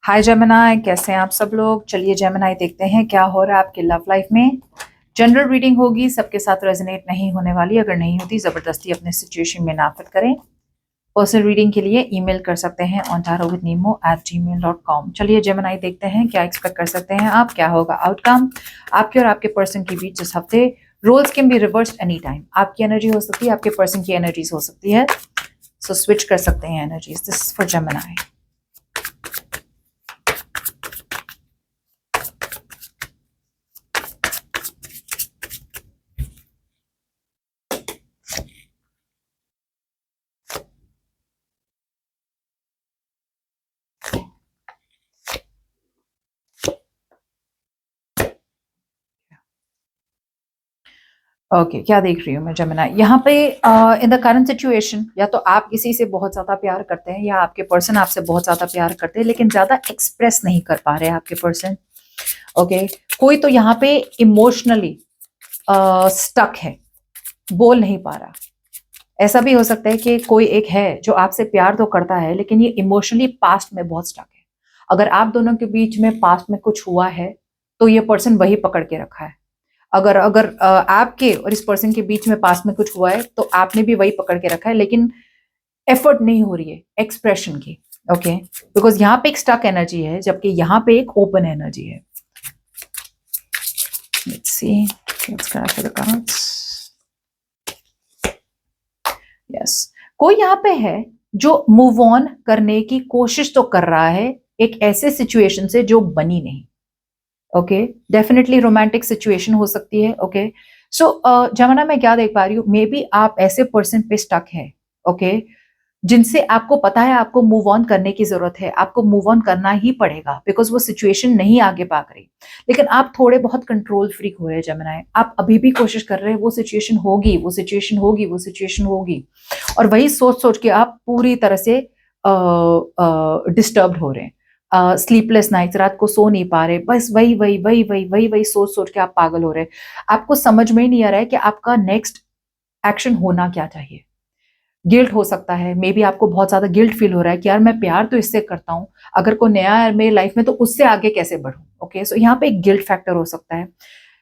हाय Gemini, कैसे हैं आप सब लोग। चलिए जेमिनाई देखते हैं क्या हो रहा है आपके लव लाइफ में। जनरल रीडिंग होगी, सबके साथ रेजोनेट नहीं होने वाली। अगर नहीं होती जबरदस्ती अपने सिचुएशन में नाफित करें। पर्सनल रीडिंग के लिए ईमेल कर सकते हैं ontarowithnemo@gmail.com। चलिए जेमिनाई देखते हैं क्या एक्सपेक्ट कर सकते हैं आप, क्या होगा आउटकम आपके और आपके पर्सन के बीच इस हफ्ते। Roles can be reversed any time. आपकी एनर्जी हो सकती है, आपके पर्सन की एनर्जीज हो सकती है। सो स्विच कर सकते हैं energies. This is for Gemini. Okay क्या देख रही हूँ मैं जमुना यहाँ पे। इन द करंट सिचुएशन, या तो आप किसी से बहुत ज्यादा प्यार करते हैं या आपके पर्सन आपसे बहुत ज्यादा प्यार करते हैं, लेकिन ज्यादा एक्सप्रेस नहीं कर पा रहे हैं आपके पर्सन। ओके कोई तो यहाँ पे इमोशनली स्टक है, बोल नहीं पा रहा। ऐसा भी हो सकता है कि कोई एक है जो आपसे प्यार तो करता है लेकिन ये इमोशनली पास्ट में बहुत स्टक है। अगर आप दोनों के बीच में पास्ट में कुछ हुआ है तो ये पर्सन वही पकड़ के रखा है। अगर अगर आपके और इस पर्सन के बीच में पास में कुछ हुआ है तो आपने भी वही पकड़ के रखा है, लेकिन एफर्ट नहीं हो रही है एक्सप्रेशन की। ओके बिकॉज यहाँ पे एक स्टक एनर्जी है जबकि यहाँ पे एक ओपन एनर्जी है। Let's see let's crack the cards. Yes, कोई यहाँ पे है जो मूव ऑन करने की कोशिश तो कर रहा है एक ऐसे सिचुएशन से जो बनी नहीं। ओके डेफिनेटली रोमांटिक सिचुएशन हो सकती है। ओके सो जमाना मैं क्या देख पा रही हूँ, मे बी आप ऐसे पर्सन पे स्टक है। ओके जिनसे आपको पता है आपको मूव ऑन करने की जरूरत है, आपको मूव ऑन करना ही पड़ेगा बिकॉज वो सिचुएशन नहीं आगे भाग रही। लेकिन आप थोड़े बहुत कंट्रोल फ्रीक हो रहे हैं जमुनाएं। आप अभी भी कोशिश कर रहे हैं वो सिचुएशन होगी, वो सिचुएशन होगी, वो सिचुएशन होगी, और वही सोच सोच के आप पूरी तरह से डिस्टर्ब हो रहे हैं। स्लीपलेस नाइट्स, रात को सो नहीं पा रहे, बस वही वही वही वही वही वही सोच सोच के आप पागल हो रहे हैं। आपको समझ में ही नहीं आ रहा है कि आपका नेक्स्ट एक्शन होना क्या चाहिए। गिल्ट हो सकता है, मे बी आपको बहुत ज्यादा गिल्ट फील हो रहा है कि यार मैं प्यार तो इससे करता हूँ, अगर कोई नया है मेरी लाइफ में तो उससे आगे कैसे बढ़ूं। ओके सो यहाँ पे एक गिल्ट फैक्टर हो सकता है।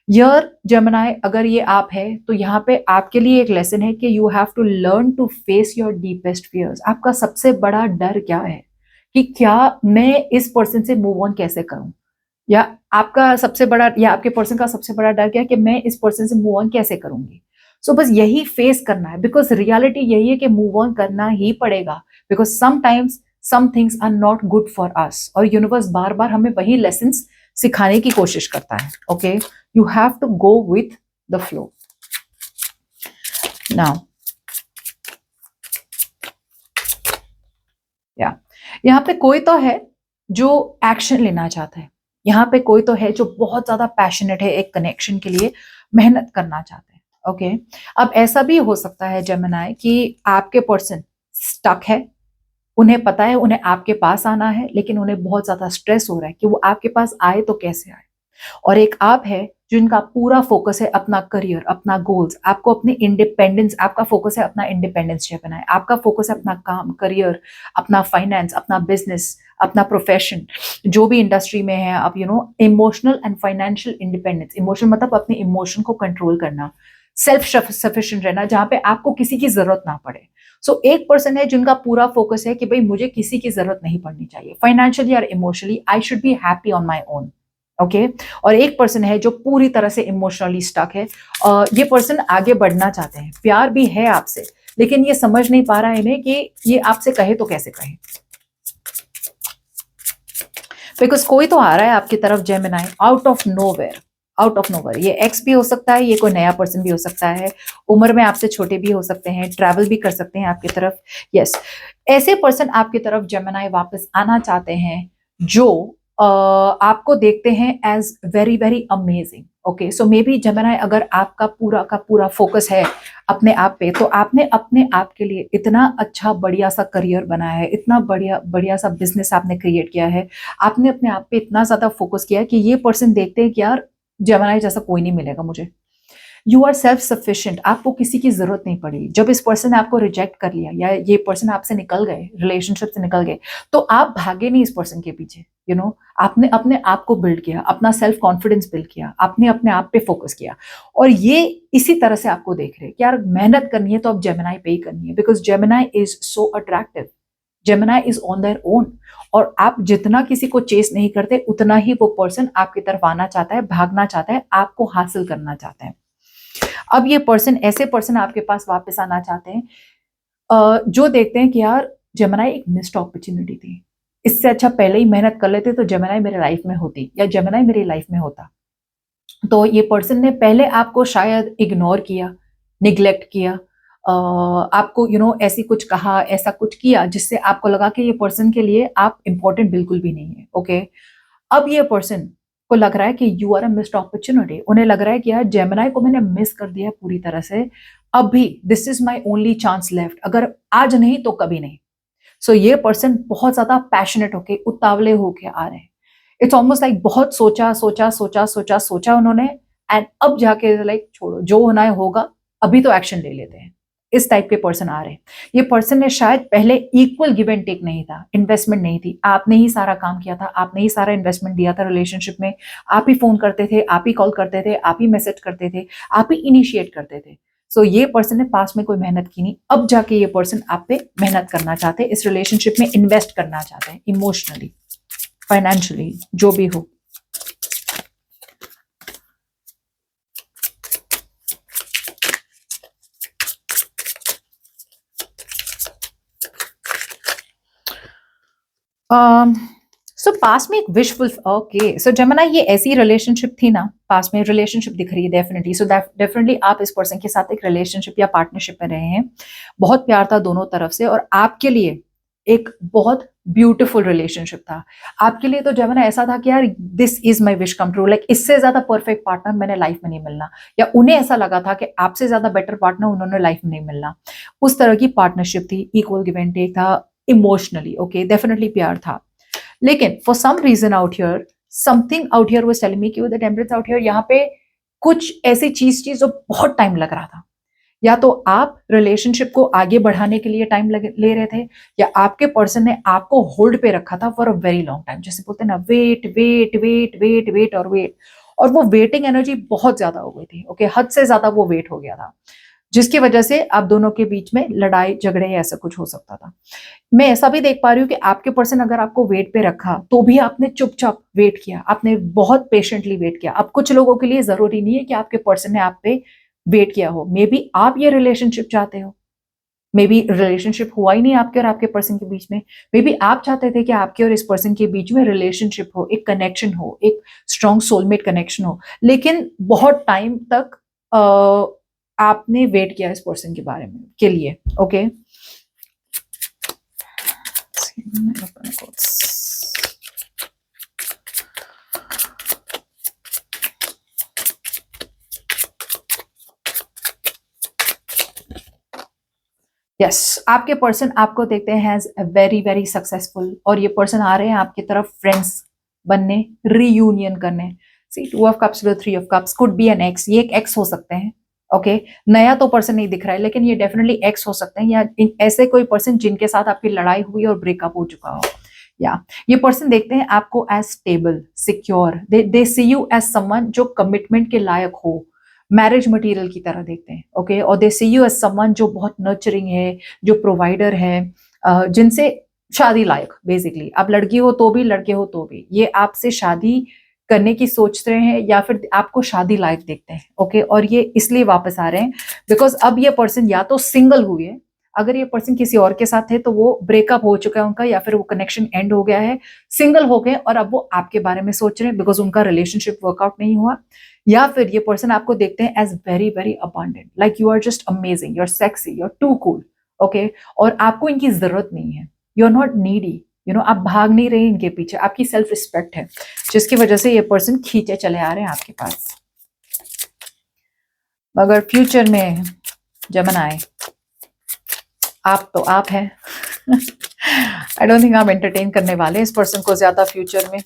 यार जमनाए, अगर ये आप है तो यहाँ पे आपके लिए एक लेसन है कि you have to learn to face your deepest fears. आपका सबसे बड़ा डर क्या है कि क्या मैं इस पर्सन से मूव ऑन कैसे करूं, या आपका सबसे बड़ा या आपके पर्सन का सबसे बड़ा डर क्या है कि मैं इस पर्सन से मूव ऑन कैसे करूंगी। सो बस यही फेस करना है बिकॉज रियलिटी यही है कि मूव ऑन करना ही पड़ेगा because sometimes some things are not good for us, और यूनिवर्स बार बार हमें वही लेसन सिखाने की कोशिश करता है। Okay you have to go with the flow. Now या यहाँ पे कोई तो है जो एक्शन लेना चाहता है। यहाँ पे कोई तो है जो बहुत ज्यादा पैशनेट है एक कनेक्शन के लिए, मेहनत करना चाहते हैं। ओके अब ऐसा भी हो सकता है जमनाए कि आपके पर्सन स्टक है, उन्हें पता है उन्हें आपके पास आना है लेकिन उन्हें बहुत ज्यादा स्ट्रेस हो रहा है कि वो आपके पास आए तो कैसे आए। और एक आप है जिनका पूरा फोकस है अपना करियर, अपना गोल्स, आपको अपनी इंडिपेंडेंस, आपका फोकस है अपना इंडिपेंडेंस बनाए, आपका फोकस है अपना काम, करियर, अपना फाइनेंस, अपना बिजनेस, अपना प्रोफेशन, जो भी इंडस्ट्री में है आप, emotional and financial independence. Emotion मतलब अपने इमोशन को कंट्रोल करना, सेल्फ सफिशिएंट रहना जहां पे आपको किसी की जरूरत ना पड़े। सो एक पर्सन है जिनका पूरा फोकस है कि भाई मुझे किसी की जरूरत नहीं पड़नी चाहिए फाइनेंशियली और emotionally, I should be happy on my own. Okay और एक पर्सन है जो पूरी तरह से इमोशनली स्टक है। ये पर्सन आगे बढ़ना चाहते हैं, प्यार भी है आपसे, लेकिन ये समझ नहीं पा रहा है इन्हें कि ये आपसे कहे तो कैसे कहे। बिकॉज कोई तो आ रहा है आपकी तरफ Gemini out of nowhere, out of nowhere. ये एक्स भी हो सकता है, ये कोई नया पर्सन भी हो सकता है, उम्र में आपसे छोटे भी हो सकते हैं, ट्रैवल भी कर सकते हैं आपकी तरफ। यस ऐसे पर्सन आपकी तरफ जेमिनाई वापस आना चाहते हैं जो आपको देखते हैं as very very amazing. Okay so maybe Gemini अगर आपका पूरा का पूरा फोकस है अपने आप पे, तो आपने अपने आप के लिए इतना अच्छा बढ़िया सा करियर बनाया है, इतना बढ़िया बढ़िया सा बिजनेस आपने क्रिएट किया है, आपने अपने आप पे इतना ज्यादा फोकस किया है कि ये पर्सन देखते हैं कि यार जेमिनाई जैसा कोई नहीं मिलेगा मुझे। यू आर सेल्फ सफिशिएंट, आपको किसी की जरूरत नहीं पड़ी। जब इस पर्सन ने आपको रिजेक्ट कर लिया या ये पर्सन आपसे निकल गए, रिलेशनशिप से निकल गए, तो आप भागे नहीं इस पर्सन के पीछे, यू नो, आपने अपने आप को बिल्ड किया, अपना सेल्फ कॉन्फिडेंस बिल्ड किया, आपने अपने आप पे फोकस किया। और ये इसी तरह से आपको देख रहे हैं कि यार मेहनत करनी है तो अब जेमिनाई पे ही करनी है, because Gemini is so attractive, Gemini is on their own. और आप जितना किसी को चेस नहीं करते, उतना ही वो पर्सन आपकी तरफ आना चाहता है, भागना चाहता है, आपको हासिल करना चाहता है। अब ये पर्सन, ऐसे पर्सन आपके पास वापस आना चाहते हैं जो देखते हैं कि यार जेमिनाई एक मिस्ड अपॉर्चुनिटी थी, इससे अच्छा पहले ही मेहनत कर लेते तो जेमिनाई मेरे लाइफ में होती या जेमिनाई मेरी लाइफ में होता। तो ये पर्सन ने पहले आपको शायद इग्नोर किया, निग्लेक्ट किया, आपको ऐसी कुछ कहा, ऐसा कुछ किया जिससे आपको लगा कि ये पर्सन के लिए आप इंपॉर्टेंट बिल्कुल भी नहीं है। ओके, अब ये पर्सन को लग रहा है कि you are a missed opportunity, उन्हें लग रहा है कि यार जेमिनाई को मैंने मिस कर दिया पूरी तरह से, अब भी this is my only chance left, अगर आज नहीं तो कभी नहीं। सो ये पर्सन बहुत ज्यादा पैशनेट होके, उतावले होके आ रहे हैं। इट्स ऑलमोस्ट लाइक बहुत सोचा सोचा सोचा सोचा सोचा उन्होंने, एंड अब जाके लाइक छोड़ो, जो होना है होगा, अभी तो एक्शन ले लेते हैं। इस टाइप के पर्सन आ रहे हैं। ये पर्सन ने शायद पहले इक्वल गिव एंड टेक नहीं था, इन्वेस्टमेंट नहीं थी, आपने ही सारा काम किया था, आपने ही सारा इन्वेस्टमेंट दिया था रिलेशनशिप में, आप ही फोन करते थे, आप ही कॉल करते थे, आप ही मैसेज करते थे, आप ही इनिशिएट करते थे। सो ये पर्सन ने पास में कोई मेहनत की नहीं, अब जाके ये पर्सन आप पे मेहनत करना चाहते हैं, इस रिलेशनशिप में इन्वेस्ट करना चाहते हैं, इमोशनली, फाइनेंशियली, जो भी हो। सो पास में एक विशफुल, ओके, सो जेमिनी ये ऐसी रिलेशनशिप थी ना, पास में रिलेशनशिप दिख रही है डेफिनेटली। सो डेफिनेटली आप इस पर्सन के साथ एक रिलेशनशिप या पार्टनरशिप में रहे हैं, बहुत प्यार था दोनों तरफ से, और आपके लिए एक बहुत ब्यूटीफुल रिलेशनशिप था। आपके लिए तो जेमिनी ऐसा था कि यार this is my wish come true, like इससे ज्यादा परफेक्ट पार्टनर मैंने लाइफ में नहीं मिलना, या उन्हें ऐसा लगा था कि आपसे ज्यादा बेटर पार्टनर उन्होंने लाइफ में नहीं मिलना। उस तरह की पार्टनरशिप थी, इक्वल गिव एंड टेक था, इमोशनली ओके, डेफिनेटली प्यार था। लेकिन for some reason out here, something out here was telling me कि द टेम्परेचर आउट हियर, यहाँ पे कुछ ऐसी चीज थी जो बहुत टाइम लग रहा था। या तो आप रिलेशनशिप को आगे बढ़ाने के लिए टाइम ले रहे थे, या आपके पर्सन ने आपको होल्ड पे रखा था for a very long time, जैसे बोलते हैं ना, wait wait wait wait wait और वेट, और वो वेटिंग एनर्जी बहुत ज्यादा हो गई थी। ओके, हद से ज्यादा वो वेट हो गया था, जिसकी वजह से आप दोनों के बीच में लड़ाई झगड़े ऐसा कुछ हो सकता था। मैं ऐसा भी देख पा रही हूँ कि आपके पर्सन अगर आपको वेट पे रखा तो भी आपने चुपचाप वेट किया, आपने बहुत पेशेंटली वेट किया। अब कुछ लोगों के लिए जरूरी नहीं है कि आपके पर्सन ने आप पे वेट किया हो, मे बी आप ये रिलेशनशिप चाहते हो, मे बी रिलेशनशिप हुआ ही नहीं आपके और आपके पर्सन के बीच में, मे बी आप चाहते थे कि आपके और इस पर्सन के बीच में रिलेशनशिप हो, एक कनेक्शन हो, एक स्ट्रॉन्ग सोलमेट कनेक्शन हो, लेकिन बहुत टाइम तक आपने वेट किया इस पर्सन के बारे में के लिए। ओके, यस, आपके पर्सन आपको देखते हैं एज वेरी वेरी सक्सेसफुल, और ये पर्सन आ रहे हैं आपकी तरफ फ्रेंड्स बनने, रीयूनियन करने। See 2 of cups with 3 of cups, could be an ex, ये एक एक्स हो सकते हैं। ओके, नया तो पर्सन नहीं दिख रहा है, लेकिन ये डेफिनेटली एक्स हो सकते हैं, या ऐसे कोई पर्सन जिनके साथ आपकी लड़ाई हुई और ब्रेकअप हो चुका हो। या ये पर्सन देखते हैं आपको as stable, secure, they see you as someone जो कमिटमेंट के लायक हो, मैरिज मटेरियल की तरह देखते हैं। ओके, और दे सी यू एज समवन जो बहुत नर्चरिंग है, जो प्रोवाइडर है, जिनसे शादी लायक, बेसिकली आप लड़की हो तो भी, लड़के हो तो भी, ये आपसे शादी करने की सोच रहे हैं या फिर आपको शादी लायक देखते हैं। ओके, और ये इसलिए वापस आ रहे हैं बिकॉज अब ये पर्सन या तो सिंगल हुए, अगर ये पर्सन किसी और के साथ है तो वो ब्रेकअप हो चुका है उनका, या फिर वो कनेक्शन एंड हो गया है, सिंगल हो गए और अब वो आपके बारे में सोच रहे हैं बिकॉज उनका रिलेशनशिप वर्कआउट नहीं हुआ, या फिर ये पर्सन आपको देखते हैं as very very abundant, like you are just amazing, you are sexy, you are too cool. Okay, और आपको इनकी जरूरत नहीं है, यू आर नॉट नीडी, आप भाग नहीं रहे इनके पीछे, आपकी सेल्फ रिस्पेक्ट है, जिसकी वजह से ये पर्सन खींचे चले आ रहे हैं आपके पास। मगर फ्यूचर में जेमिनी, आप तो आप हैं आई डोंट थिंक आप एंटरटेन करने वाले हैं इस पर्सन को ज्यादा फ्यूचर में,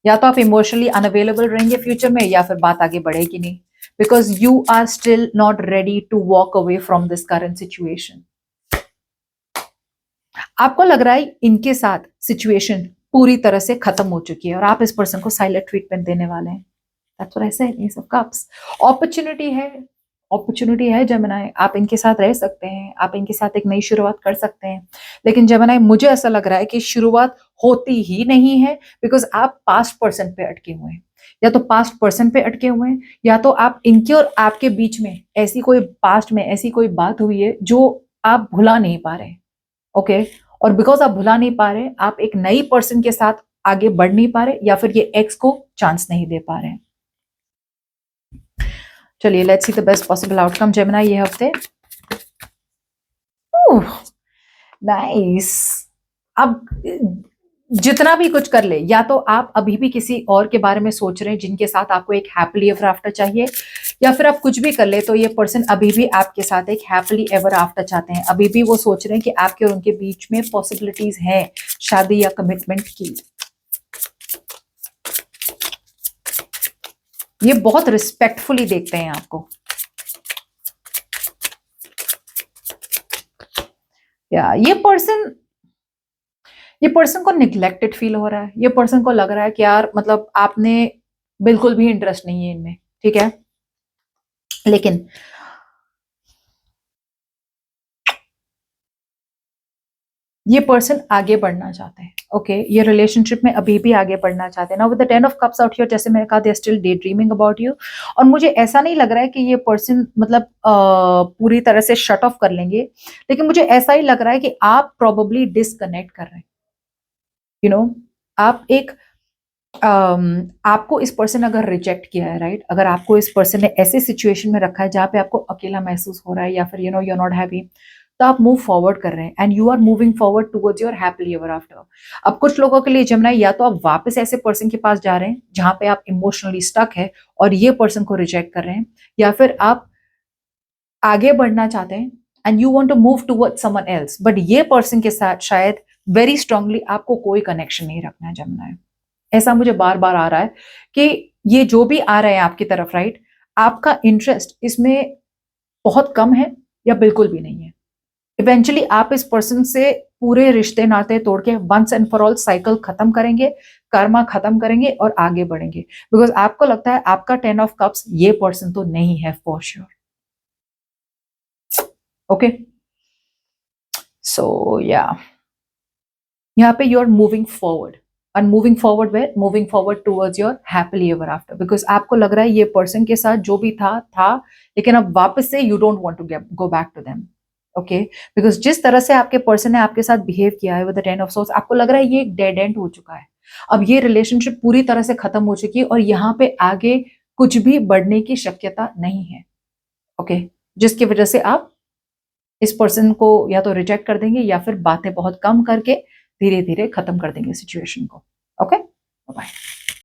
या तो आप इमोशनली अनअवेलेबल रहेंगे फ्यूचर में, या फिर बात आगे बढ़ेगी नहीं, because you are still not ready to walk away from this current situation. आपको लग रहा है इनके साथ सिचुएशन पूरी तरह से खत्म हो चुकी है और आप इस पर्सन को साइलेंट ट्रीटमेंट देने वाले हैं. That's what I said, Ace of Cups. Opportunity है जेमिनी. आप इनके साथ रह सकते हैं, आप इनके साथ एक नई शुरुआत कर सकते हैं, लेकिन जेमिनी मुझे ऐसा लग रहा है कि शुरुआत होती ही नहीं है, बिकॉज आप पास्ट पर्सन पे अटके हुए हैं. या तो पास्ट पर्सन पे अटके हुए हैं, या तो आप इनके और आपके बीच में ऐसी कोई पास्ट में ऐसी कोई बात हुई है जो आप भुला नहीं पा रहे. ओके, और बिकॉज आप भुला नहीं पा रहे, आप एक नई पर्सन के साथ आगे बढ़ नहीं पा रहे, या फिर ये एक्स को चांस नहीं दे पा रहे हैं. चलिए let's see the best possible outcome Gemini ये हफ्ते. नाइस. अब जितना भी कुछ कर ले, या तो आप अभी भी किसी और के बारे में सोच रहे हैं जिनके साथ आपको एक हैप्पीली एवर आफ्टर चाहिए, या फिर आप कुछ भी कर ले तो ये पर्सन अभी भी आपके साथ एक हैप्पीली एवर आफ्टर चाहते हैं. अभी भी वो सोच रहे हैं कि आपके और उनके बीच में पॉसिबिलिटीज हैं शादी या कमिटमेंट की. ये बहुत रिस्पेक्टफुली देखते हैं आपको. या ये पर्सन को निग्लेक्टेड फील हो रहा है. ये पर्सन को लग रहा है कि यार मतलब आपने बिल्कुल भी इंटरेस्ट नहीं है इनमें. ठीक है, लेकिन ये पर्सन आगे बढ़ना चाहते हैं. ओके, ये रिलेशनशिप में अभी भी आगे बढ़ना चाहते हैं. Now with the 10 of cups out here, जैसे मैंने कहा, they are still daydreaming about you. और मुझे ऐसा नहीं लग रहा है कि ये पर्सन मतलब पूरी तरह से शट ऑफ कर लेंगे, लेकिन मुझे ऐसा ही लग रहा है कि आप प्रोबेबली डिस्कनेक्ट कर रहे हैं. यू नो, आप एक आपको इस पर्सन अगर रिजेक्ट किया है, राइट, अगर आपको इस पर्सन ने ऐसे सिचुएशन में रखा है जहां पे आपको अकेला महसूस हो रहा है, या फिर यू आर नॉट हैप्पी, तो आप मूव फॉरवर्ड कर रहे हैं and you are moving forward towards your happily ever after. अब कुछ लोगों के लिए जेमिनी, या तो आप वापस ऐसे पर्सन के पास जा रहे हैं जहां पे आप इमोशनली स्टक है और ये पर्सन को रिजेक्ट कर रहे हैं, या फिर आप आगे बढ़ना चाहते हैं and you want to move towards someone else, but ये पर्सन के साथ शायद वेरी स्ट्रांगली आपको कोई कनेक्शन नहीं रखना है जेमिनी. ऐसा मुझे बार बार आ रहा है कि ये जो भी आ रहा है आपकी तरफ, राइट, आपका इंटरेस्ट इसमें बहुत कम है या बिल्कुल भी नहीं है. इवेंचुअली आप इस पर्सन से पूरे रिश्ते नाते तोड़ के once and for all cycle खत्म करेंगे, कर्मा खत्म करेंगे और आगे बढ़ेंगे, बिकॉज आपको लगता है आपका 10 ऑफ कप्स ये पर्सन तो नहीं है फॉर श्योर. ओके, सो या यहाँ पे you are moving forward. And moving forward where? Moving forward towards your happily ever after. Because आपको लग रहा है ये पर्सन के साथ जो भी था, लेकिन अब वापस से you don't want to go back to them. Okay? Because जिस तरह से आपके पर्सन ने आपके साथ बिहेव किया है with the 10 of swords, आपको लग रहा है ये एक डेड एंड हो चुका है. अब ये रिलेशनशिप पूरी तरह से खत्म हो चुकी है और यहाँ पे आगे कुछ भी बढ़ने की शक्यता नहीं है. ओके, जिसकी वजह से आप इस पर्सन को या तो रिजेक्ट कर देंगे या फिर बातें बहुत कम करके धीरे धीरे खत्म कर देंगे सिचुएशन को. Okay, bye.